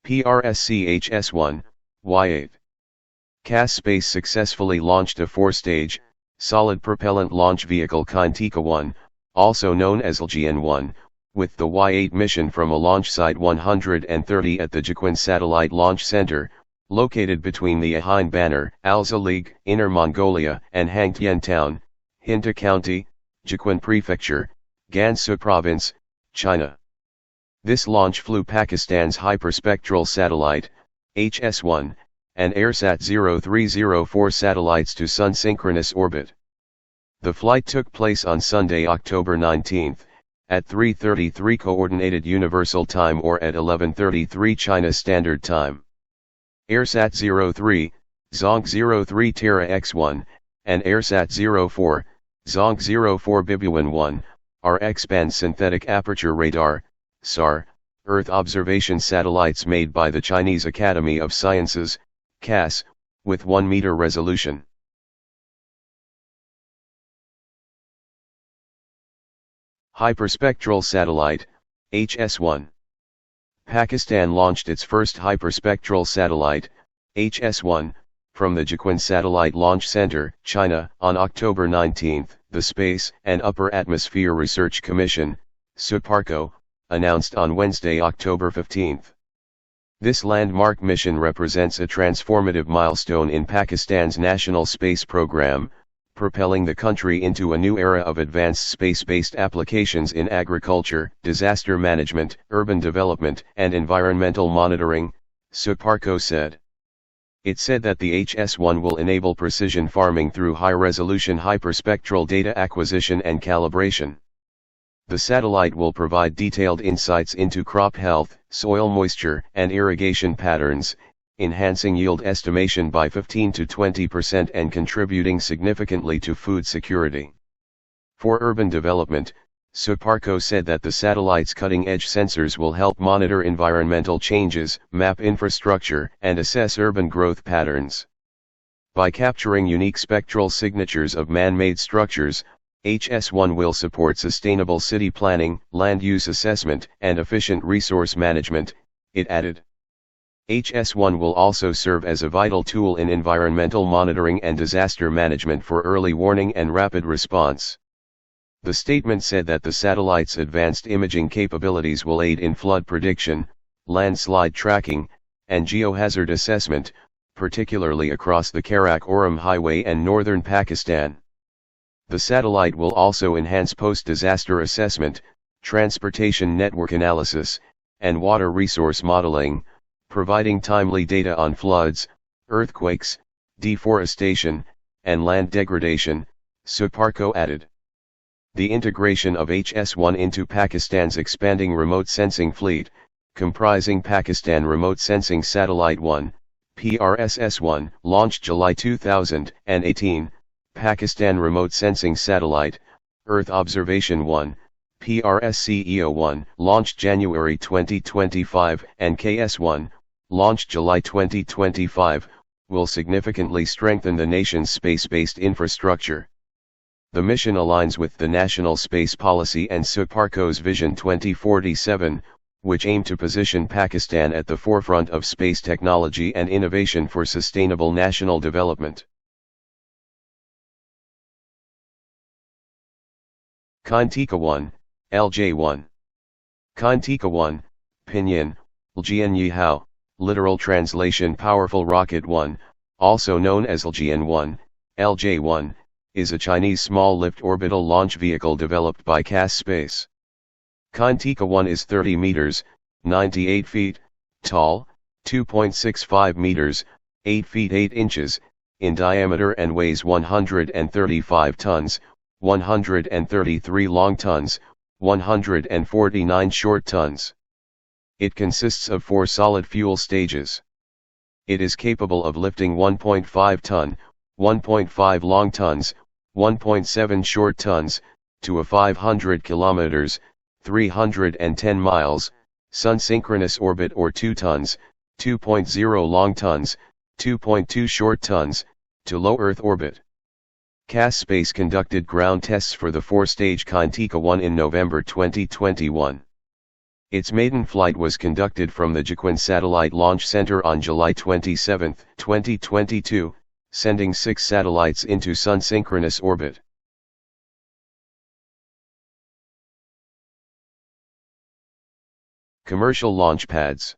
PRSC-HS1, Y8. CAS Space successfully launched a 4-stage, solid-propellant launch vehicle Kinetica 1, also known as Ejin 1, with the Y8 mission from a launch site 130 at the Jiuquan Satellite Launch Center, located between the Ejin Banner, Alxa League, Inner Mongolia and Hangtian Town, Jinta County, Jiuquan Prefecture, Gansu Province, China. This launch flew Pakistan's hyperspectral satellite, HS1, and AIRSAT 0304 satellites to Sun-synchronous orbit. The flight took place on Sunday, October 19, at 3:33 Coordinated Universal Time or at 11:33 China Standard Time. AIRSAT 03, Zhongke 03 Terra X1, and AIRSAT 04, Zhongke 04 Bibuan 1, are X-band synthetic aperture radar, SAR, Earth observation satellites made by the Chinese Academy of Sciences, CAS, with 1 meter resolution. Hyperspectral satellite, HS1. Pakistan launched its first hyperspectral satellite, HS1, from the Jiuquan Satellite Launch Center, China, on October 19, the Space and Upper Atmosphere Research Commission, SUPARCO, announced on Wednesday, October 15. This landmark mission represents a transformative milestone in Pakistan's national space program, propelling the country into a new era of advanced space-based applications in agriculture, disaster management, urban development, and environmental monitoring, SUPARCO said. It said that the HS1 will enable precision farming through high-resolution hyperspectral data acquisition and calibration. The satellite will provide detailed insights into crop health, soil moisture, and irrigation patterns, enhancing yield estimation by 15 to 20% and contributing significantly to food security. For urban development, SUPARCO said that the satellite's cutting-edge sensors will help monitor environmental changes, map infrastructure, and assess urban growth patterns. By capturing unique spectral signatures of man-made structures, HS1 will support sustainable city planning, land use assessment, and efficient resource management, it added. HS1 will also serve as a vital tool in environmental monitoring and disaster management for early warning and rapid response. The statement said that the satellite's advanced imaging capabilities will aid in flood prediction, landslide tracking, and geohazard assessment, particularly across the Karakoram Highway and northern Pakistan. The satellite will also enhance post-disaster assessment, transportation network analysis, and water resource modeling, providing timely data on floods, earthquakes, deforestation, and land degradation, SUPARCO added. The integration of HS1 into Pakistan's expanding remote sensing fleet, comprising Pakistan Remote Sensing Satellite 1, PRSS-1, launched July 2018, Pakistan Remote Sensing Satellite, Earth Observation 1, PRSC-HS1, launched January 2025, and CAS-1, launched July 2025, will significantly strengthen the nation's space-based infrastructure. The mission aligns with the National Space Policy and SUPARCO's Vision 2047, which aim to position Pakistan at the forefront of space technology and innovation for sustainable national development. Kinetica 1, LJ1. Kinetica 1, Pinyin, Ljian Yihao, literal translation Powerful Rocket 1, also known as Ejin 1, LJ1, is a Chinese small-lift orbital launch vehicle developed by CAS Space. Kinetica 1 is 30 meters, 98 feet, tall, 2.65 meters, 8 feet 8 inches, in diameter and weighs 135 tons, 133 long tons, 149 short tons. It consists of 4 solid fuel stages. It is capable of lifting 1.5 ton, 1.5 long tons, 1.7 short tons, to a 500 kilometers, 310 miles, sun-synchronous orbit or 2 tons, 2.0 long tons, 2.2 short tons, to low Earth orbit. CAS Space conducted ground tests for the 4-stage Kinetica 1 in November 2021. Its maiden flight was conducted from the Jiuquan Satellite Launch Center on July 27, 2022, sending 6 satellites into Sun-synchronous orbit. Commercial launch pads.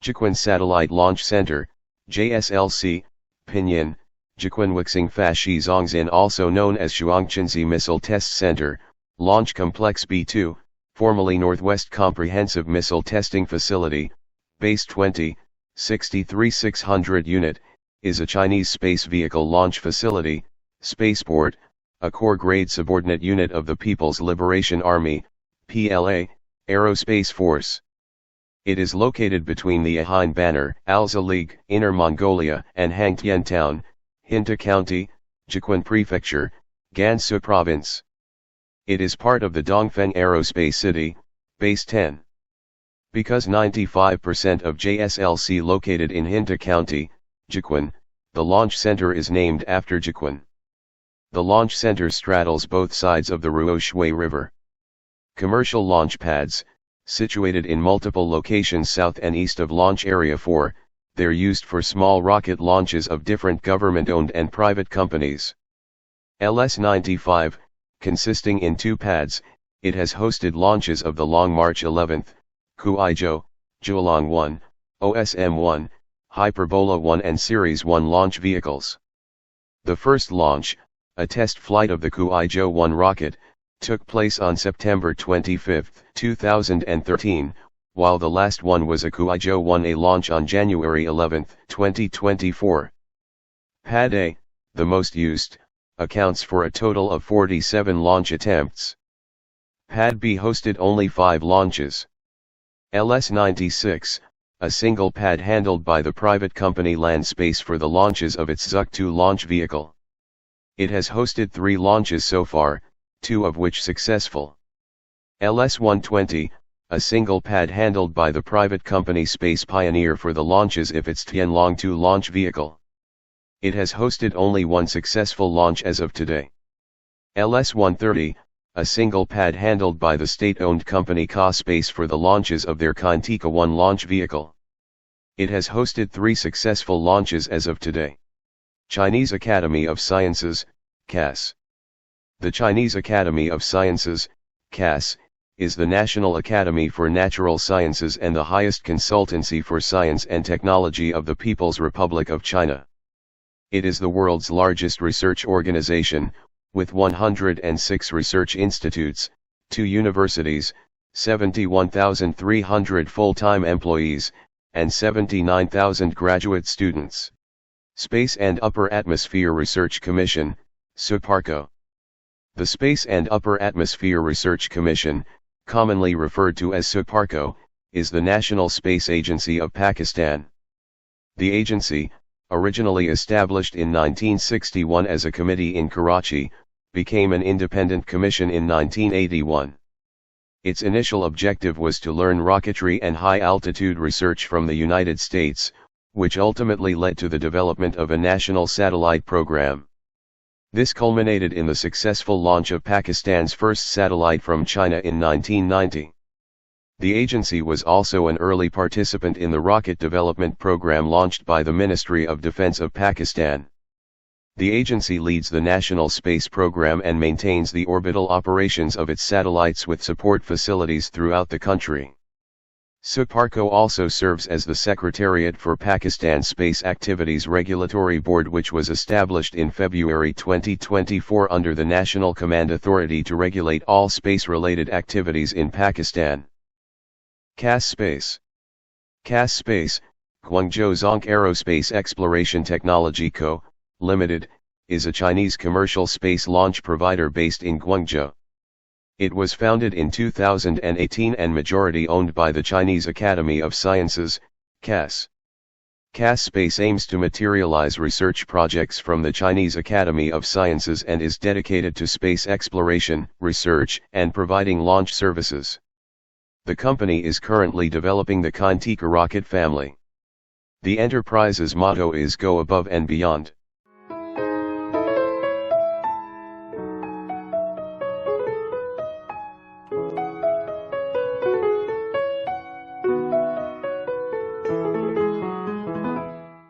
Jiuquan Satellite Launch Center, JSLC, Pinyin, Jiuquan Wuxing Fashi Zongzin, also known as Shuangchenzi Missile Test Center, Launch Complex B2, formerly Northwest Comprehensive Missile Testing Facility, Base 20, 63600 Unit, is a Chinese space vehicle launch facility, spaceport, a core-grade subordinate unit of the People's Liberation Army, PLA, Aerospace Force. It is located between the Ejin Banner, Alxa League, Inner Mongolia and Hangtian Town, Jinta County, Jiuquan Prefecture, Gansu Province. It is part of the Dongfeng Aerospace City, Base 10. Because 95% of JSLC located in Jinta County, Jiuquan, the launch center is named after Jiuquan. The launch center straddles both sides of the Ruoshui River. Commercial launch pads, situated in multiple locations south and east of Launch Area 4, they're used for small rocket launches of different government-owned and private companies. LS-95, consisting in 2 pads, it has hosted launches of the Long March 11th, Kuizhou, Zhuolong 1, OSM 1, Hyperbola 1 and Series 1 launch vehicles. The first launch, a test flight of the Kuizhou 1 rocket, took place on September 25, 2013, while the last one was a Kuizhou 1A launch on January 11, 2024. Pad A, the most used, accounts for a total of 47 launch attempts. Pad B hosted only 5 launches. LS-96, a single pad handled by the private company Land Space for the launches of its Zhongke launch vehicle. It has hosted 3 launches so far, 2 of which successful. LS-120, a single pad handled by the private company Space Pioneer for the launches of its Tianlong 2 launch vehicle. It has hosted only 1 successful launch as of today. LS-130, a single pad handled by the state-owned company CAS Space for the launches of their Kinetica 1 launch vehicle. It has hosted 3 successful launches as of today. Chinese Academy of Sciences, CAS. The Chinese Academy of Sciences, CAS, is the National Academy for Natural Sciences and the highest consultancy for science and technology of the People's Republic of China. It is the world's largest research organization, with 106 research institutes, 2 universities, 71,300 full-time employees, and 79,000 graduate students. Space and Upper Atmosphere Research Commission, SUPARCO. The Space and Upper Atmosphere Research Commission, commonly referred to as SUPARCO, is the national space agency of Pakistan. The agency, originally established in 1961 as a committee in Karachi, became an independent commission in 1981. Its initial objective was to learn rocketry and high-altitude research from the United States, which ultimately led to the development of a national satellite program. This culminated in the successful launch of Pakistan's first satellite from China in 1990. The agency was also an early participant in the rocket development program launched by the Ministry of Defense of Pakistan. The agency leads the national space program and maintains the orbital operations of its satellites with support facilities throughout the country. SUPARCO also serves as the Secretariat for Pakistan Space Activities Regulatory Board, which was established in February 2024 under the National Command Authority to regulate all space-related activities in Pakistan. CAS Space. CAS Space, Guangzhou Zhongke Aerospace Exploration Technology Co., Limited, is a Chinese commercial space launch provider based in Guangzhou. It was founded in 2018 and majority owned by the Chinese Academy of Sciences, CAS. CAS Space aims to materialize research projects from the Chinese Academy of Sciences and is dedicated to space exploration, research, and providing launch services. The company is currently developing the Kinetica rocket family. The enterprise's motto is "Go above and beyond."